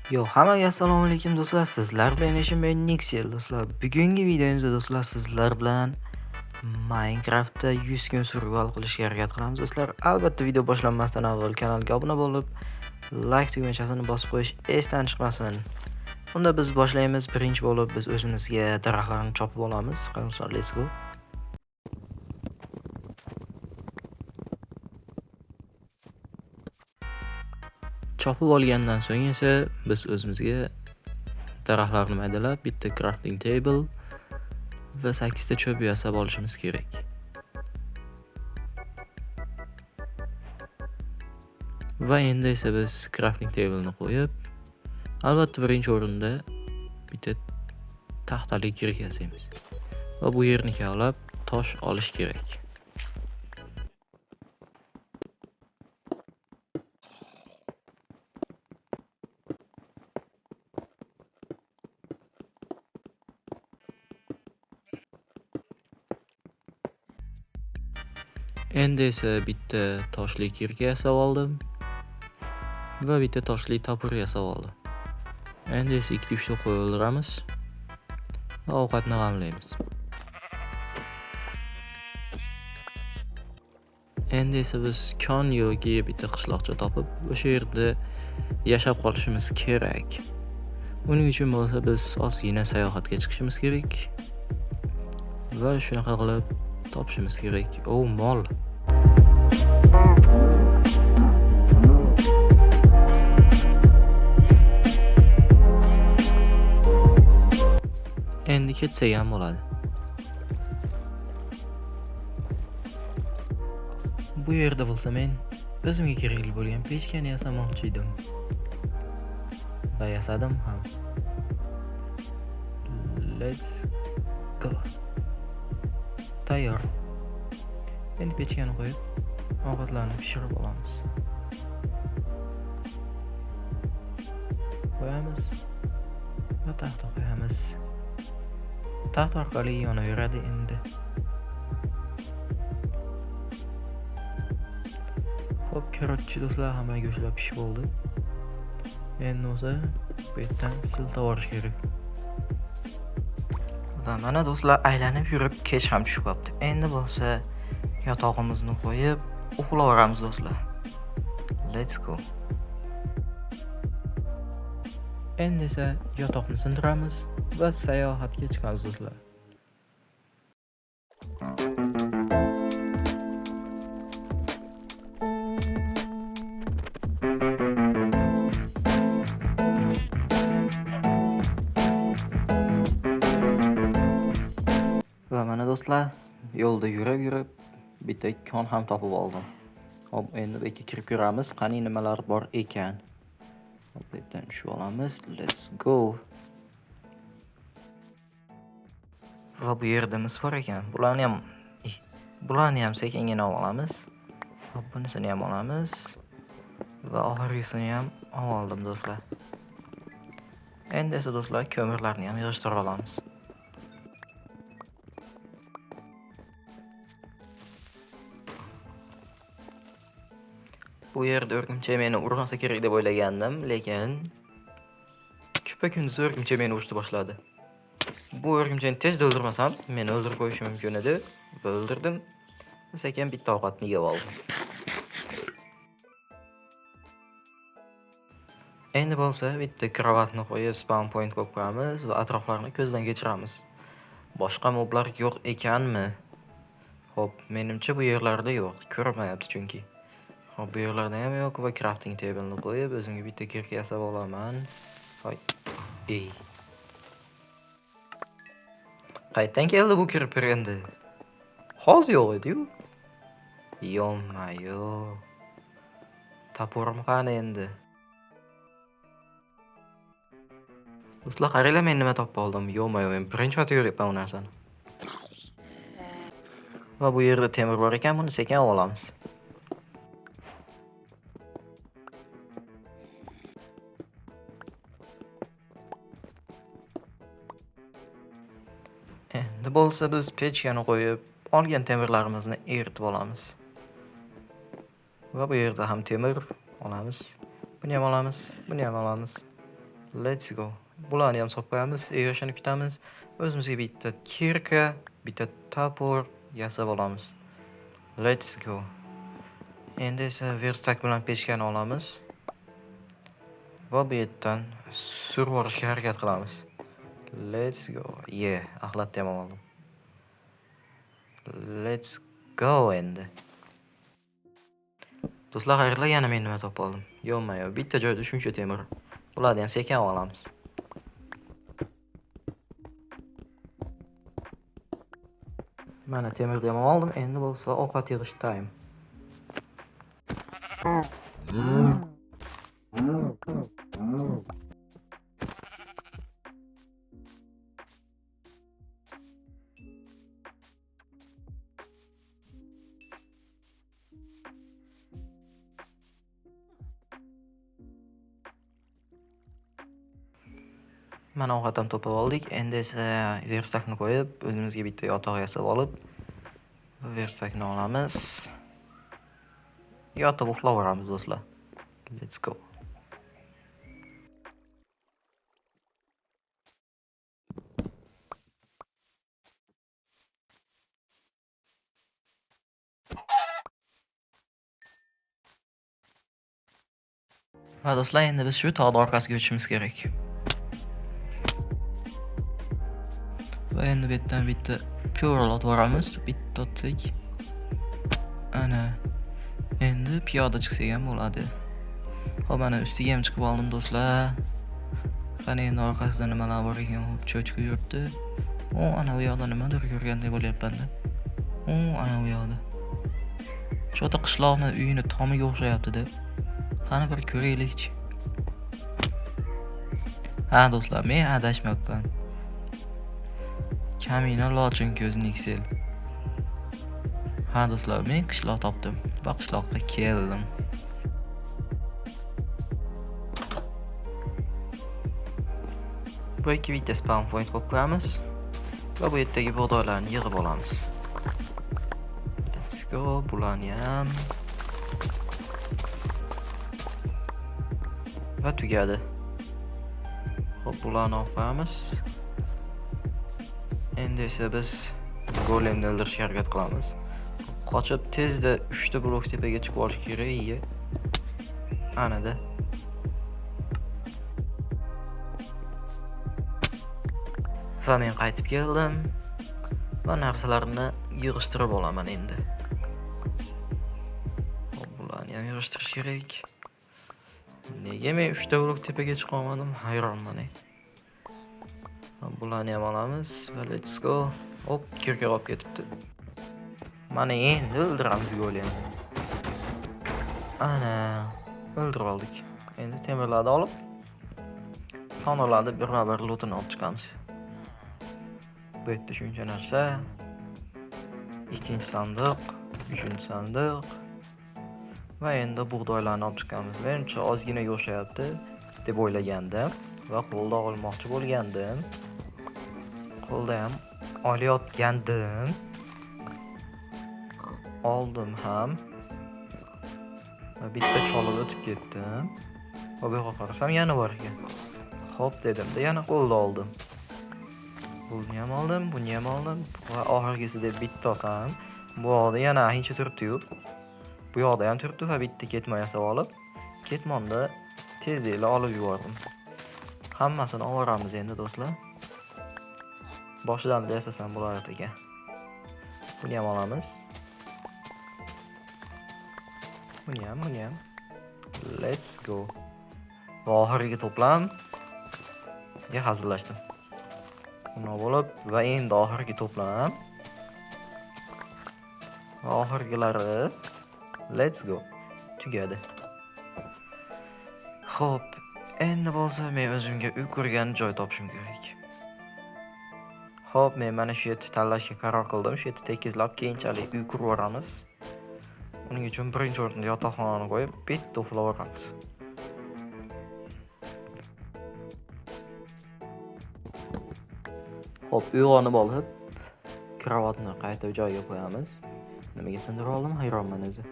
Hammaga assalomu alaykum do'stlar. Sizlar bilan men Nixel do'stlar. Bugungi videomizda do'stlar sizlar bilan Minecraftda 100 kun survival qilishga harakat qilamiz do'stlar. Albatta video boshlanmasdan avval kanalga obuna bo'lib, like tugmachasini bosib qo'yish esdan chiqmasin. Unda biz boshlaymiz. Birinchi bo'lib biz o'zimizga daraxtlarni chopib olamiz. Qani, let's go. Chopib olgandan so'ng esa biz o'zimizga daraxtlarni maydalab, bitta crafting table va 8 ta cho'p yasab olishimiz kerak. Va endi esa biz crafting table ni qo'yib, albatta birinchi o'rinda bitta taxtali kirik yasaymiz. Va bu yerni kavlab tosh olish kerak. Endi esa bitta toshli kirka yasab oldim va bitta toshli topur yasab oldim. Endi esa 2-3 ta qo'y o'ldiramiz va ovqatni g'amlaymiz. Endi esa biz kon yoki bitta qishloqcha topib, o'sha yerda yashab qolishimiz kerak. Buning uchun bo'lsa biz ozgina sayohatga chiqishimiz kerak va shunaqa qilib topishimiz kerak. Mol. Endi ketsak ham bo'ladi. Bu yerda bo'lsa men o'zimga kerakli bo'lgan pechkani yasamoqchi edim. Va yasadim ham. Let's go. Tayyor. Endi pechkani qo'yib, ovqatlarni pishirib olamiz. Qo'yamiz va taxta qo'yamiz. Taxt orqali yonaveradi endi. Xo'p, ko'ruvchi do'stlar, hamma go'shtlar pishib bo'ldi. Endi o'zi bu yerdan siltab olish kerak. Va mana do'stlar, aylanib yurib kech ham tushib qolibdi. Endi bo'lsa yotog'imizni qo'yib uxlayveramiz do'stlar. Let's go. Endi esa yotoqni sindiramiz va sayohatga chiqamiz do'stlar. Va mana do'stlar, yo'lda yurib bitta kon ham topib oldim. Hop, endi bu yerga kirib ko'ramiz, qani nimalar bor ekan. Hop, bu yerdan tushib olamiz. Let's go. Va bu yerda mis bor ekan. Bularni ham sekingina olamiz. Hop, bunisini ham olamiz. Va oxirgisini ham oldim do'stlar. Endi esa do'stlar ko'mirlarni ham yig'ishtirib olamiz. Bu yerda o'rgimchak meni urmasa kerak deb o'ylagandim, lekin kupa-kunduz o'rgimchak meni urishni boshladi. Bu o'rgimchakni tezda o'ldirmasam, meni o'ldirib qo'yishi mumkin edi va o'ldirdim. Sekin bitta ovqatni yeb oldim. Endi bo'lsa bitta kravatni qo'yib spawn point qo'yib qo'yamiz va atroflarni ko'zdan kechiramiz. Boshqa moblar yo'q ekanmi? Xo'p, menimcha bu yerlarda yo'q, ko'rmayapti chunki. Hop, bu yerlarda ham yo'q va crafting table ni qo'yib o'zimga bitta kirka yasab olaman. Hoy. Qayerdan keldi bu kirpir endi? Hozir yo'q edi-yu. Yo-mayo. Tapurim qani endi? Do'stlar, qaranglar, men nima topib oldim. Yo-mayo, men birinchi marta ko'ryapman bu narsani. Va bu yerda temir bor ekan, buni sekin olamiz. Endi bo'lsa biz pechkani qo'yib, olgan temirlarimizni eritib olamiz. Va bu yerda ham temir olamiz. Buni ham olamiz, buni ham olamiz. Let's go. Bularni ham solib qo'yamiz, erishini kutamiz. O'zimizga bitta kirka, bitta topor yasab olamiz. Let's go. Endi esa verstak bilan pechkani olamiz. Va bu yerdan surib olishga harakat qilamiz. Let's go. Axlatni ham oldim. Let's go endi. Do'stlar, xayrlar, yana men nima topib oldim. Yo'q, bitta joyda shuncha temir. Bularni ham sekin olamiz. Mana temirni ham oldim. Endi bo'lsa ovqat yig'ish time. Mana ovqatdan topib oldik. Endi esa verstakni qo'yib, o'zimizga bitta yotoq yasab olib, verstakni olamiz. Yotib uxlaveramiz do'stlar. Let's go. Va do'stlar, endi biz shu tog'ning orqasiga o'tishimiz kerak. Va endi bu yerdan bitta piyoda otib boramiz. Bitta otsak. Ana. Endi piyoda chiqsak ham bo'ladi. Xo'p, mana ustiga ham chiqib oldim do'stlar. Qani endi orqasida nimalar bor ekan? Xo'p, cho'chqa yuribdi. Ana u yoqda nimadir ko'rgandek bo'lyapman-da. Ana u yoqda. Cho'ta qishloqni uyini tomiga o'xshayapti-da. Qani bir ko'raylikchi. Ha do'stlar, men adashmabman. Kamina lochin ko'z Nixel. Ha do'stlar, men qishloq topdim va qishloqqa keldim. Bu ikki bitta spawn point qo'yib qo'yamiz va bu yerdagi bug'doylarni yig'ib olamiz. Let's go, bularni ham. Va tugadi. Xo'p, bularni olib qo'yamiz. Endi esa biz golemni o'ldirishga harakat qilamiz. Qochib tezda 3 ta blok tepaga chiqib olish kerak. Anada. Va men qaytib keldim. Va narsalarni yig'ishtirib olaman endi. Xo'p, bularni ham yig'ishtirish kerak. Nega men 3 ta blok tepaga chiqa olmadim? Hayronman. Bularni ham olamiz va let's go. Hop, kirka olib ketibdi. Mana endi o'ldiramiz golemni. Ana, o'ldirib oldik. Endi temirlarni olib, sandiqlarni bir-bir lootini olib chiqamiz. Bu yerda shuncha narsa. Ikkinchi sandiq, uchinchi sandiq. Va endi bug'doylarni olib chiqamiz. Menimcha ozgina yo'shayapti deb o'ylagandim va qo'lda olmoqchi bo'lgandim. Qo'lda ham olayotgandim. Oldim ham. Va bitta cholib o'tib ketdim. Va bu yoqqa qarasam yana bor ekan. Xo'p dedim-da, yana qo'lda oldim. Buni ham oldim, buni ham oldim. Va oxirgisida bitta olsam, bu yoqda yana hech turibdi-yu. Bu yoqda ham turibdi va bitta ketma yasab olib, ketmonni tezlikla olib yubordim. Hammasini olamiz endi do'stlar. Boshidan yasasam bo'lar ekan. Buni ham olamiz. Buni ham. Let's go. Va oxirgi to'plam hazırlashdim. Buni olib va endi oxirgi to'plam. Va oxirgilari let's go. Tugadi. Xo'p, endi bo'lsa men o'zimga uy qurgan joy topishim kerak. Xo'p, men mana shu yerni tanlashga qaror qildim. Shu yerni tekizlab keyinchalik uy qurib olamiz. Uning uchun birinchi o'rinda yotoqxonani qo'yib, bitta uxlab olamiz. Xo'p, uyg'onib olib, kravatni qayta joyiga qo'yamiz. Nimaga sindirib oldim, hayronman o'zi.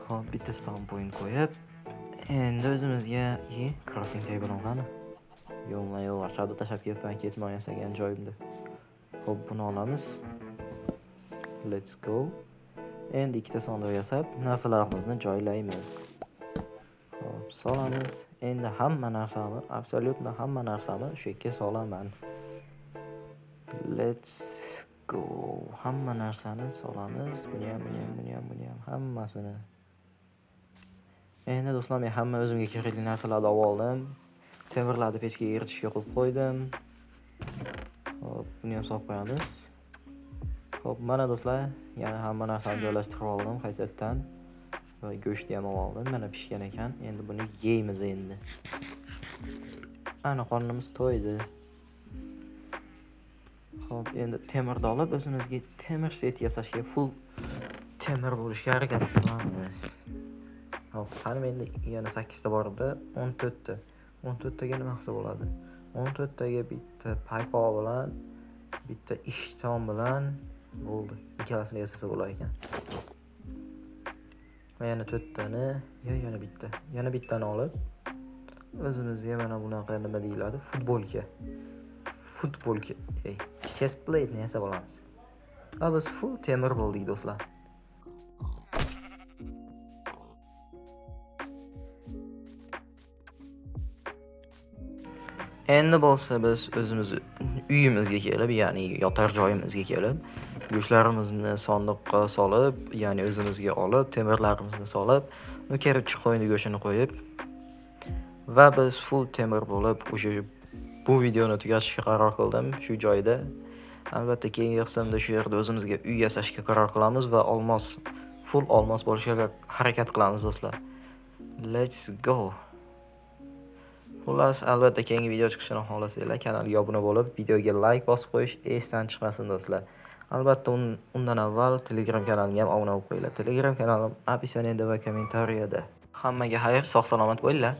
Xo'p, bitta spawn point qo'yib, Endi o'zimizga crafting table'im qani? Yo'q, aşağıda tashab kelyapman ketmon yasagan joyimda. Xo'p, buni olamiz. Let's go. Endi ikkita sandiq yasab, narsalarimizni joylaymiz. Xo'p, solamiz. Endi hamma narsani, absolyutno hamma narsani shu yerga solaman. Let's go. Hamma narsani solamiz. Buni ham hammasini. Endi do'stlar, men hamma o'zimga kerakli narsalarni oldim. Temirlarni pechga eritishga qo'yib qo'ydim. Hop, buni ham solib qo'yamiz. Hop, mana do'stlar, yana hamma narsani joylashtirib oldim qaytadan. Va go'shtni ham oldim. Mana pishgan ekan. Endi buni yeymiz endi. Ana qornimiz to'ydi. Hop, endi temirni olib o'zimizga temir set yasashga, full temir bo'lishga harakat qilamiz. Hop, qani endi yana 8 ta bor edi, 14 ta. 14 taga nima qilsa bo'ladi? 14 taga bitta paypoq bilan, bitta ishton bilan bo'ldi. Ikkalasini yasasa bo'lar ekan. Va yana 4 tani, yana bittani olib o'zimizga mana bunaqa nima deyiladi? Futbolka. Chest plate ni yasab olamiz. Va biz full temir bo'ldik do'stlar. Endi bo'lsa biz o'zimiz uyimizga kelib, ya'ni yotar joyimizga kelib, go'shtlarimizni sandiqqa solib, ya'ni o'zimizga olib, temirlarimizni solib, nukarchi qo'yni go'shtini qo'yib va biz full temir bo'lib, o'sha bu videoni tugatishga qaror qildim shu joyda. Albatta keyingi qismda shu yerda o'zimizga uy yasashga qaror qilamiz va full olmos bo'lishga harakat qilamiz do'stlar. Let's go. Xullas, albatta keyingi video chiqishini xohlasanglar kanalga obuna bo'lib, videoga like bosib qo'yish esdan chiqmasin do'stlar. Albatta undan avval Telegram kanalimga ham obuna bo'lib qo'yinglar. Telegram kanalim opsioniyada va kommentariyada. Hammaga xayr, sog' salomat bo'linglar.